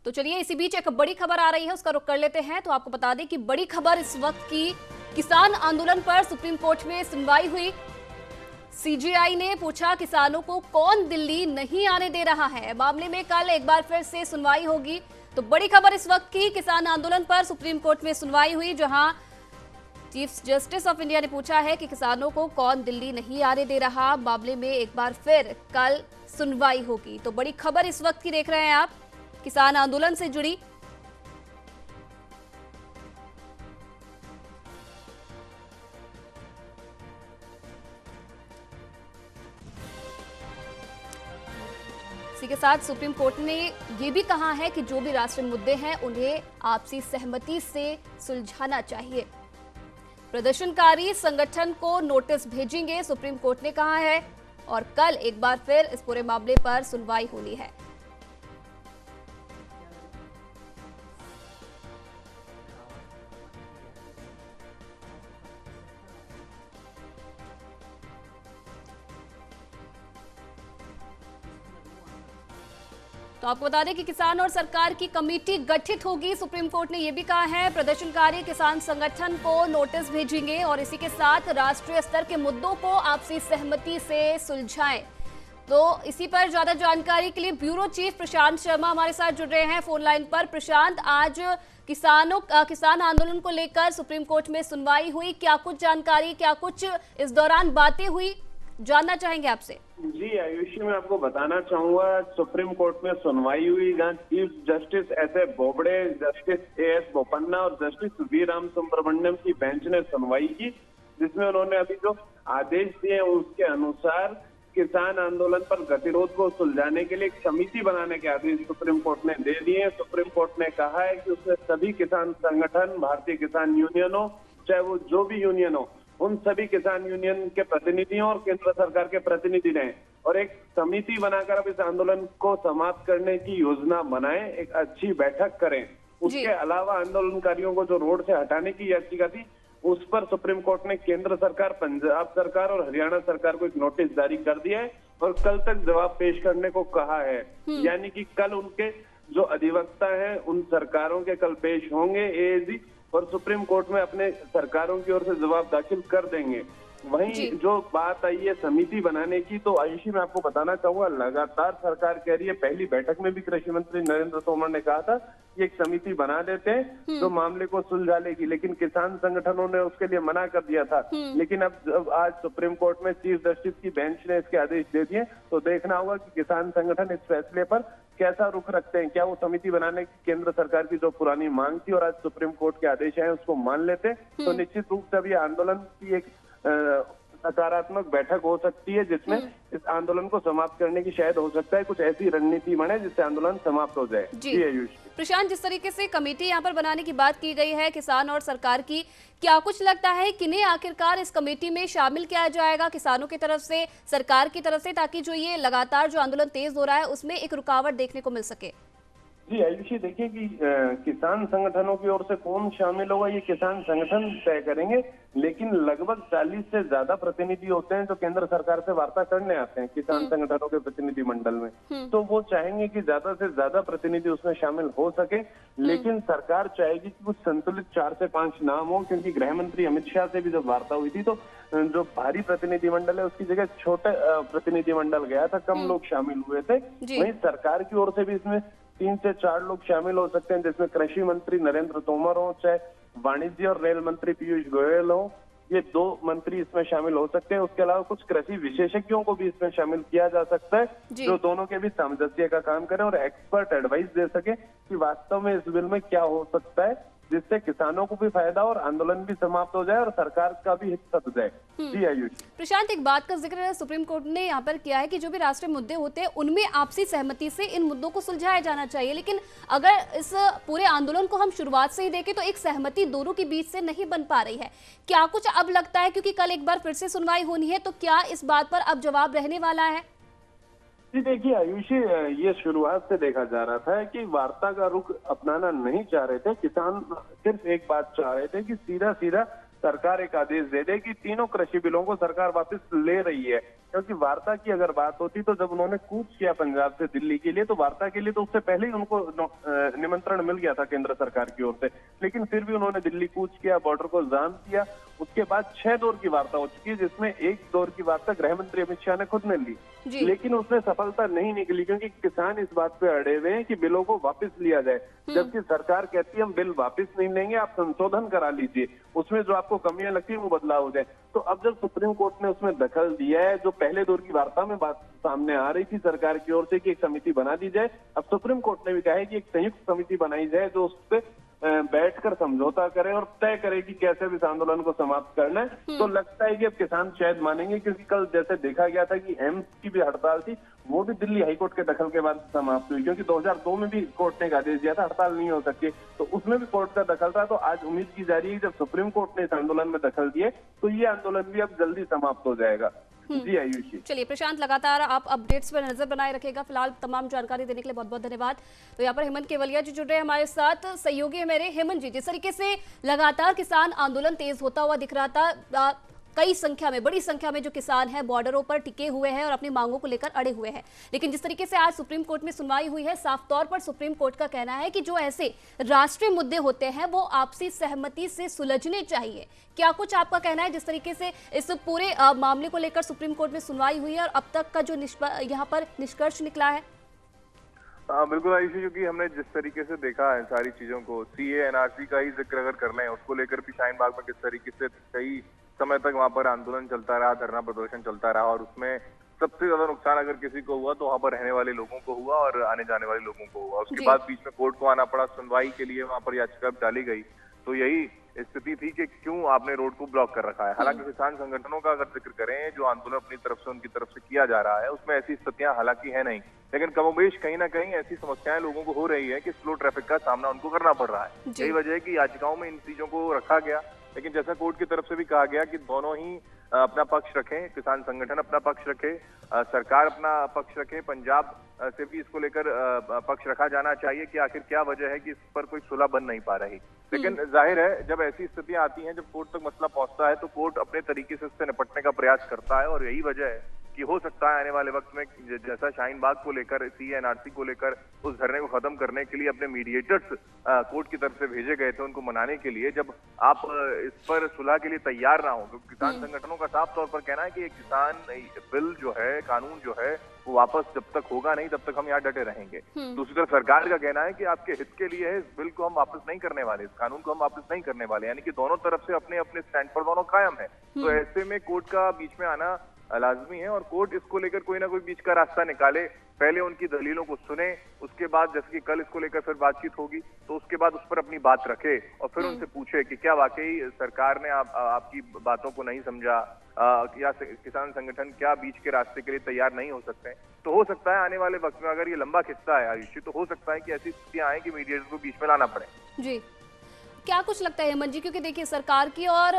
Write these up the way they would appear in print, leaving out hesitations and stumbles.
तो चलिए इसी बीच एक बड़ी खबर आ रही है, उसका रुख कर लेते हैं। तो आपको बता दें कि बड़ी खबर इस वक्त की किसान आंदोलन पर सुप्रीम कोर्ट में सुनवाई हुई। सीजेआई ने पूछा किसानों को कौन दिल्ली नहीं आने दे रहा है। मामले में कल एक बार फिर से सुनवाई होगी। तो बड़ी खबर इस वक्त की किसान आंदोलन पर सुप्रीम कोर्ट में सुनवाई हुई, जहां चीफ जस्टिस ऑफ इंडिया ने पूछा है कि किसानों को कौन दिल्ली नहीं आने दे रहा। मामले में एक बार फिर कल सुनवाई होगी। तो बड़ी खबर इस वक्त की देख रहे हैं आप, किसान आंदोलन से जुड़ी। इसी के साथ सुप्रीम कोर्ट ने यह भी कहा है कि जो भी राष्ट्रीय मुद्दे हैं उन्हें आपसी सहमति से सुलझाना चाहिए। प्रदर्शनकारी संगठन को नोटिस भेजेंगे, सुप्रीम कोर्ट ने कहा है, और कल एक बार फिर इस पूरे मामले पर सुनवाई होनी है। तो आपको बता दें कि किसान और सरकार की कमेटी गठित होगी। सुप्रीम कोर्ट ने यह भी कहा है प्रदर्शनकारी किसान संगठन को नोटिस भेजेंगे और इसी के साथ राष्ट्रीय स्तर के मुद्दों को आपसी सहमति से सुलझाएं। तो इसी पर ज्यादा जानकारी के लिए ब्यूरो चीफ प्रशांत शर्मा हमारे साथ जुड़ रहे हैं फोन लाइन पर। प्रशांत, आज किसान आंदोलन को लेकर सुप्रीम कोर्ट में सुनवाई हुई, क्या कुछ जानकारी, क्या कुछ इस दौरान बातें हुई, जानना चाहेंगे आपसे। जी आयुषी, मैं आपको बताना चाहूंगा सुप्रीम कोर्ट में सुनवाई हुई, जहां chief justice S A Bobde, justice A S Bopanna और जस्टिस वी राम सुब्रमण्यम की बेंच ने सुनवाई की, जिसमें उन्होंने अभी जो आदेश दिए उसके अनुसार किसान आंदोलन पर गतिरोध को सुलझाने के लिए एक समिति बनाने के आदेश सुप्रीम कोर्ट ने दे दिए। सुप्रीम कोर्ट ने कहा है कि उसमें सभी किसान संगठन, भारतीय किसान यूनियन हो, चाहे वो जो भी यूनियन हो, उन सभी किसान यूनियन के प्रतिनिधियों और केंद्र सरकार के प्रतिनिधि रहे और एक समिति बनाकर अब इस आंदोलन को समाप्त करने की योजना बनाएं, एक अच्छी बैठक करें। उसके अलावा आंदोलनकारियों को जो रोड से हटाने की याचिका थी उस पर सुप्रीम कोर्ट ने केंद्र सरकार, पंजाब सरकार और हरियाणा सरकार को एक नोटिस जारी कर दिया है और कल तक जवाब पेश करने को कहा है। यानी कि कल उनके जो अधिवक्ता हैं उन सरकारों के कल पेश होंगे एएजी और सुप्रीम कोर्ट में अपने सरकारों की ओर से जवाब दाखिल कर देंगे। वहीं जो बात आई है समिति बनाने की, तो आयुषी मैं आपको बताना चाहूंगा लगातार सरकार कह रही है, पहली बैठक में भी कृषि मंत्री नरेंद्र तोमर ने कहा था कि एक समिति बना देते हैं जो मामले को सुलझा लेगी, लेकिन किसान संगठनों ने उसके लिए मना कर दिया था। लेकिन अब आज सुप्रीम कोर्ट में चीफ जस्टिस की बेंच ने इसके आदेश दे दिए, तो देखना होगा कि किसान संगठन इस फैसले पर कैसा रुख रखते हैं। क्या वो समिति बनाने की केंद्र सरकार की जो पुरानी मांग थी और आज सुप्रीम कोर्ट के आदेश आए उसको मान लेते, तो निश्चित रूप से अभी आंदोलन की एक सकारात्मक बैठक हो सकती है, जिसमें इस आंदोलन को समाप्त करने की शायद हो सकता है कुछ ऐसी रणनीति बने जिससे आंदोलन समाप्त हो जाए। जी आयुष। प्रशांत, जिस तरीके से कमेटी यहाँ पर बनाने की बात की गई है किसान और सरकार की, क्या कुछ लगता है किन्हें आखिरकार इस कमेटी में शामिल किया जाएगा, किसानों की तरफ से, सरकार की तरफ से, ताकि जो ये लगातार जो आंदोलन तेज हो रहा है उसमें एक रुकावट देखने को मिल सके? जी आयुषी, देखिए कि किसान संगठनों की ओर से कौन शामिल होगा ये किसान संगठन तय करेंगे, लेकिन लगभग 40 से ज्यादा प्रतिनिधि होते हैं जो केंद्र सरकार से वार्ता करने आते हैं किसान संगठनों के प्रतिनिधि मंडल में। तो वो चाहेंगे कि ज्यादा से ज्यादा प्रतिनिधि उसमें शामिल हो सके, लेकिन सरकार चाहेगी कि कुछ संतुलित 4 से 5 नाम हो, क्योंकि गृह मंत्री अमित शाह से भी जब वार्ता हुई थी तो जो भारी प्रतिनिधि मंडल है उसकी जगह छोटे प्रतिनिधि मंडल गया था, कम लोग शामिल हुए थे। वहीं सरकार की ओर से भी इसमें 3 से 4 लोग शामिल हो सकते हैं, जिसमें कृषि मंत्री नरेंद्र तोमर हो, चाहे वाणिज्य और रेल मंत्री पीयूष गोयल हो, ये 2 मंत्री इसमें शामिल हो सकते हैं। उसके अलावा कुछ कृषि विशेषज्ञों को भी इसमें शामिल किया जा सकता है, जो दोनों के भी सामंजस्य का काम करें और एक्सपर्ट एडवाइस दे सके कि वास्तव में इस बिल में क्या हो सकता है, जिससे किसानों को भी फायदा और आंदोलन भी समाप्त हो जाए और सरकार का भी हित सध जाए। जी आयुष। प्रशांत, एक बात का जिक्र सुप्रीम कोर्ट ने यहाँ पर किया है कि जो भी राष्ट्रीय मुद्दे होते हैं उनमें आपसी सहमति से इन मुद्दों को सुलझाया जाना चाहिए, लेकिन अगर इस पूरे आंदोलन को हम शुरुआत से ही देखें तो एक सहमति दोनों के बीच से नहीं बन पा रही है। क्या कुछ अब लगता है, क्योंकि कल एक बार फिर से सुनवाई होनी है, तो क्या इस बात पर अब जवाब रहने वाला है? जी देखिए आयुषी, ये शुरुआत से देखा जा रहा था कि वार्ता का रुख अपनाना नहीं चाह रहे थे किसान, सिर्फ एक बात चाह रहे थे कि सीधा सीधा सरकार एक आदेश दे दे कि तीनों कृषि बिलों को सरकार वापस ले रही है, क्योंकि वार्ता की अगर बात होती तो जब उन्होंने कूच किया पंजाब से दिल्ली के लिए, तो वार्ता के लिए तो उससे पहले ही उनको निमंत्रण मिल गया था केंद्र सरकार की ओर से, लेकिन फिर भी उन्होंने दिल्ली कूच किया, बॉर्डर को जाम किया। उसके बाद 6 दौर की वार्ता हो चुकी है, जिसमें एक दौर की वार्ता गृह मंत्री अमित शाह ने खुद ने ली, लेकिन उसमें सफलता नहीं निकली, क्योंकि किसान इस बात पे अड़े हुए हैं कि बिलों को वापस लिया जाए, जबकि सरकार कहती है हम बिल वापस नहीं लेंगे, आप संशोधन करा लीजिए, उसमें जो आपको कमियां लगती है वो बदलाव हो जाए। तो अब जब सुप्रीम कोर्ट ने उसमें दखल दिया है, जो पहले दौर की वार्ता में बात सामने आ रही थी सरकार की ओर से कि एक समिति बना दी जाए, अब सुप्रीम कोर्ट ने भी कहा है कि एक संयुक्त समिति बनाई जाए जो उस पर बैठकर समझौता करे और तय करे कि कैसे इस आंदोलन को समाप्त करना है। तो लगता है कि अब किसान शायद मानेंगे, क्योंकि कल जैसे देखा गया था कि एम्स की भी हड़ताल थी, वो भी दिल्ली हाईकोर्ट के दखल के बाद समाप्त हुई, क्योंकि 2002 में भी कोर्ट ने एक आदेश दिया था हड़ताल नहीं हो सकती, तो उसमें भी कोर्ट का दखल था। तो आज उम्मीद की जा रही है जब सुप्रीम कोर्ट ने इस आंदोलन में दखल दिए तो ये आंदोलन भी अब जल्दी समाप्त हो जाएगा। जी आयुषी। चलिए प्रशांत, लगातार आप अपडेट्स पर नजर बनाए रखेगा। फिलहाल तमाम जानकारी देने के लिए बहुत बहुत धन्यवाद। तो यहाँ पर हेमंत केवलिया जी जुड़ रहे हैं हमारे साथ, सहयोगी है मेरे। हेमंत जी, जिस तरीके से लगातार किसान आंदोलन तेज होता हुआ दिख रहा था, कई संख्या में, बड़ी संख्या में जो किसान हैं बॉर्डरों पर टिके हुए हैं और अपनी मांगों को लेकर अड़े हुए हैं, लेकिन जिस तरीके से आज सुप्रीम कोर्ट में सुनवाई हुई है, साफ तौर पर सुप्रीम कोर्ट का कहना है कि जो ऐसे राष्ट्रीय मुद्दे होते हैं वो आपसी सहमति से सुलझने चाहिए। क्या कुछ आपका कहना है जिस तरीके से इस पूरे मामले को लेकर सुप्रीम कोर्ट में सुनवाई हुई है और अब तक का जो यहाँ पर निष्कर्ष निकला है? बिल्कुल आयुषी, क्योंकि हमने जिस तरीके से देखा है सारी चीजों को, सीए एनआरसी का ही जिक्र अगर कर लें, उसको लेकर भी शाहीन बाग में किस तरीके से कई समय तक वहां पर आंदोलन चलता रहा, धरना प्रदर्शन चलता रहा, और उसमें सबसे ज्यादा नुकसान अगर किसी को हुआ तो वहां पर रहने वाले लोगों को हुआ और आने जाने वाले लोगों को हुआ। उसके बाद बीच में कोर्ट को आना पड़ा, सुनवाई के लिए वहां पर याचिका डाली गई। तो यही स्थिति थी कि क्यों आपने रोड को ब्लॉक कर रखा है। हालांकि किसान संगठनों का अगर जिक्र करें, जो आंदोलन अपनी तरफ से उनकी तरफ से किया जा रहा है, उसमें ऐसी स्थितियां हालांकि है नहीं, लेकिन कमोबेश कहीं ना कहीं ऐसी समस्याएं लोगों को हो रही है कि स्लो ट्रैफिक का सामना उनको करना पड़ रहा है। यही वजह है कि याचिकाओं में इन चीजों को रखा गया, लेकिन जैसा कोर्ट की तरफ से भी कहा गया कि दोनों ही अपना पक्ष रखें, किसान संगठन अपना पक्ष रखे, सरकार अपना पक्ष रखे, पंजाब से भी इसको लेकर पक्ष रखा जाना चाहिए कि आखिर क्या वजह है कि इस पर कोई सुलह बन नहीं पा रही। लेकिन जाहिर है जब ऐसी स्थितियां आती हैं, जब कोर्ट तक मसला पहुंचता है, तो कोर्ट अपने तरीके से इससे निपटने का प्रयास करता है, और यही वजह है कि हो सकता है आने वाले वक्त में जैसा शाहीन बाग को लेकर, सीएनआरसी को लेकर उस धरने को खत्म करने के लिए अपने मीडिएटर्स कोर्ट की तरफ से भेजे गए थे उनको मनाने के लिए, जब आप इस पर सुलह के लिए तैयार ना हो। क्योंकि किसान संगठनों का साफ तौर पर कहना है कि ये किसान बिल जो है, कानून जो है, वो वापस जब तक होगा नहीं तब तक हम यहाँ डटे रहेंगे। दूसरी तरफ सरकार का कहना है कि आपके हित के लिए है, इस बिल को हम वापस नहीं करने वाले, इस कानून को हम वापस नहीं करने वाले, यानी कि दोनों तरफ से अपने अपने स्टैंड पर दोनों कायम है। तो ऐसे में कोर्ट का बीच में आना लाजमी है, और कोर्ट इसको लेकर कोई ना कोई बीच का रास्ता निकाले, पहले उनकी दलीलों को सुने, उसके बाद जैसे कि कल इसको लेकर फिर बातचीत होगी तो उसके बाद उस पर अपनी बात रखे और फिर उनसे पूछे कि क्या वाकई सरकार ने आपकी बातों को नहीं समझा, या किसान संगठन क्या बीच के रास्ते के लिए तैयार नहीं हो सकते। तो हो सकता है आने वाले वक्त में अगर ये लंबा खिस्सा है आयुषी, तो हो सकता है कि ऐसी स्थितियां आए कि मीडिएटर को बीच में लाना पड़े। जी, क्या कुछ लगता है हेमंत जी, क्योंकि देखिए सरकार की और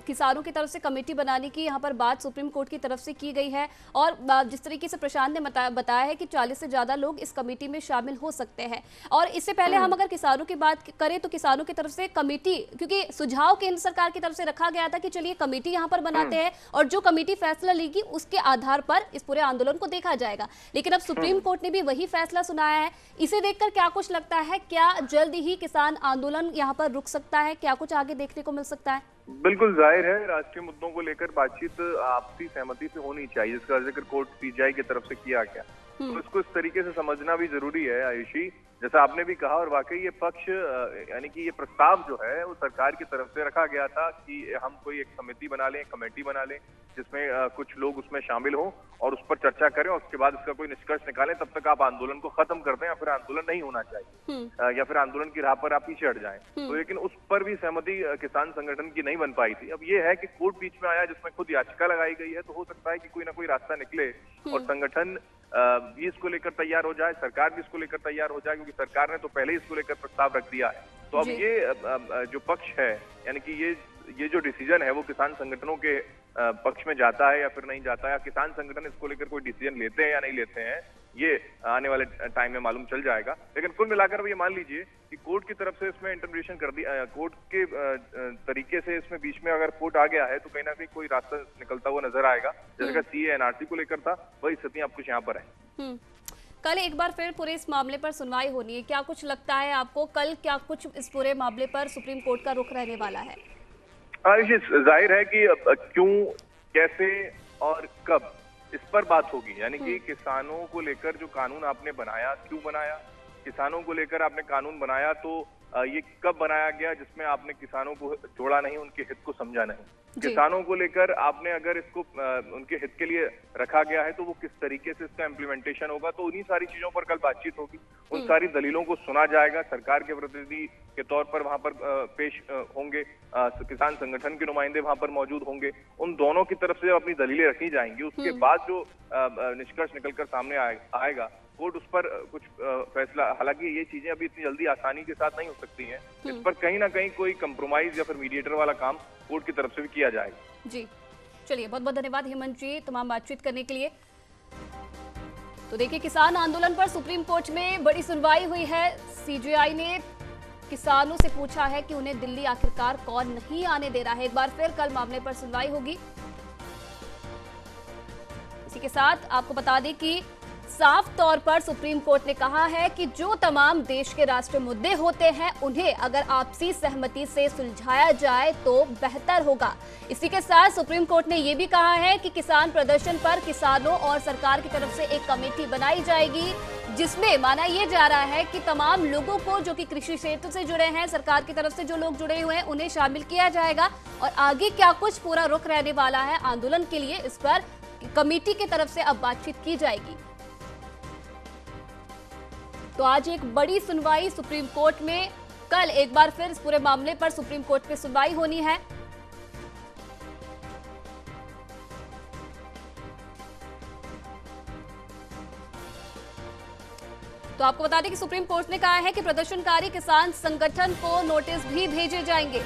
किसानों की तरफ से कमेटी बनाने की यहाँ पर बात सुप्रीम कोर्ट की तरफ से की गई है, और जिस तरीके से प्रशांत ने बताया है कि 40 से ज्यादा लोग इस कमेटी में शामिल हो सकते हैं। और इससे पहले हम अगर किसानों की बात करें तो किसानों की तरफ से कमेटी, क्योंकि सुझाव केंद्र सरकार की तरफ से रखा गया था कि चलिए कमेटी यहाँ पर बनाते हैं और जो कमेटी फैसला लेगी उसके आधार पर इस पूरे आंदोलन को देखा जाएगा, लेकिन अब सुप्रीम कोर्ट ने भी वही फैसला सुनाया है। इसे देखकर क्या कुछ लगता है, क्या जल्द ही किसान आंदोलन यहाँ पर रुक सकता है, क्या कुछ आगे देखने को मिल सकता है? बिल्कुल जाहिर है राष्ट्रीय मुद्दों को लेकर बातचीत आपसी सहमति से होनी चाहिए, जिसका जिक्र कोर्ट सीजेआई की तरफ से किया गया। तो इसको इस तरीके से समझना भी जरूरी है आयुषी, जैसा आपने भी कहा, और वाकई ये पक्ष यानी कि ये प्रस्ताव जो है वो सरकार की तरफ से रखा गया था कि हम कोई एक समिति बना लें, कमेटी बना लें, जिसमें कुछ लोग उसमें शामिल हों और उस पर चर्चा करें, और उसके बाद इसका कोई निष्कर्ष निकालें। तब तक आप आंदोलन को खत्म कर दें, या फिर आंदोलन नहीं होना चाहिए, या फिर आंदोलन की राह पर आप पीछे हट जाएं। तो लेकिन उस पर भी सहमति किसान संगठन की नहीं बन पाई थी। अब ये है कि कोर्ट बीच में आया जिसमें खुद याचिका लगाई गई है, तो हो सकता है कि कोई ना कोई रास्ता निकले और संगठन भी इसको लेकर तैयार हो जाए, सरकार भी इसको लेकर तैयार हो जाए, क्योंकि सरकार ने तो पहले ही इसको लेकर प्रस्ताव रख दिया है। तो अब ये जो पक्ष है, यानी कि ये जो डिसीजन है वो किसान संगठनों के पक्ष में जाता है या फिर नहीं जाता है, या किसान संगठन इसको लेकर कोई डिसीजन लेते हैं या नहीं लेते हैं, ये आने वाले टाइम में मालूम चल जाएगा। लेकिन कुल मिलाकर ये मान लीजिए कि कोर्ट की तरफ से इसमें इंटरप्रिटेशन कर दी, कोर्ट के तरीके से इसमें बीच में अगर कोर्ट आ गया है तो कहीं ना कहीं कोई रास्ता निकलता हुआ नजर आएगा। जैसे का सीए एनआरसी को लेकर था, वही स्थिति आप कुछ यहाँ पर है। कल एक बार फिर पूरे इस मामले पर सुनवाई होनी है, क्या कुछ लगता है आपको कल क्या कुछ इस पूरे मामले पर सुप्रीम कोर्ट का रुख रहने वाला है? जाहिर है कि क्यों, कैसे और कब इस पर बात होगी। यानी कि किसानों को लेकर जो कानून आपने बनाया, क्यों बनाया, किसानों को लेकर आपने कानून बनाया तो ये कब बनाया गया, जिसमें आपने किसानों को जोड़ा नहीं, उनके हित को समझा नहीं। किसानों को लेकर आपने अगर इसको उनके हित के लिए रखा गया है तो वो किस तरीके से इसका इम्प्लीमेंटेशन होगा, तो उन्हीं सारी चीजों पर कल बातचीत होगी। उन सारी दलीलों को सुना जाएगा। सरकार के प्रतिनिधि के तौर पर वहां पर पेश होंगे, किसान संगठन के नुमाइंदे वहां पर मौजूद होंगे। उन दोनों की तरफ से जब अपनी दलीलें रखी जाएंगी, उसके बाद जो निष्कर्ष निकलकर सामने आएगा, कोर्ट उस पर कुछ फैसला। हालांकि ये चीजें अभी इतनी जल्दी आसानी के साथ नहीं हो सकती हैं। इस पर कहीं ना कहीं कोई कंप्रोमाइज या फिर मीडिएटर वाला काम कोर्ट की तरफ से भी किया जाएगा। जी चलिए, बहुत बहुत धन्यवाद हेमंत जी तमाम बातचीत करने के लिए। तो देखिए, किसान आंदोलन पर सुप्रीम कोर्ट में बड़ी सुनवाई हुई है। सीजेआई ने किसानों से पूछा है कि उन्हें दिल्ली आखिरकार कौन नहीं आने दे रहा है। एक बार फिर कल मामले पर सुनवाई होगी। इसी के साथ आपको बता दें कि साफ तौर पर सुप्रीम कोर्ट ने कहा है कि जो तमाम देश के राष्ट्रीय मुद्दे होते हैं उन्हें अगर आपसी सहमति से सुलझाया जाए तो बेहतर होगा। इसी के साथ सुप्रीम कोर्ट ने यह भी कहा है कि किसान प्रदर्शन पर किसानों और सरकार की तरफ से एक कमेटी बनाई जाएगी, जिसमें माना यह जा रहा है कि तमाम लोगों को जो कि कृषि क्षेत्र से जुड़े हैं, सरकार की तरफ से जो लोग जुड़े हुए हैं, उन्हें शामिल किया जाएगा। और आगे क्या कुछ पूरा रुख रहने वाला है आंदोलन के लिए, इस पर कमेटी की तरफ से अब बातचीत की जाएगी। तो आज एक बड़ी सुनवाई सुप्रीम कोर्ट में, कल एक बार फिर इस पूरे मामले पर सुप्रीम कोर्ट में सुनवाई होनी है। तो आपको बता दें कि सुप्रीम कोर्ट ने कहा है कि प्रदर्शनकारी किसान संगठन को नोटिस भी भेजे जाएंगे।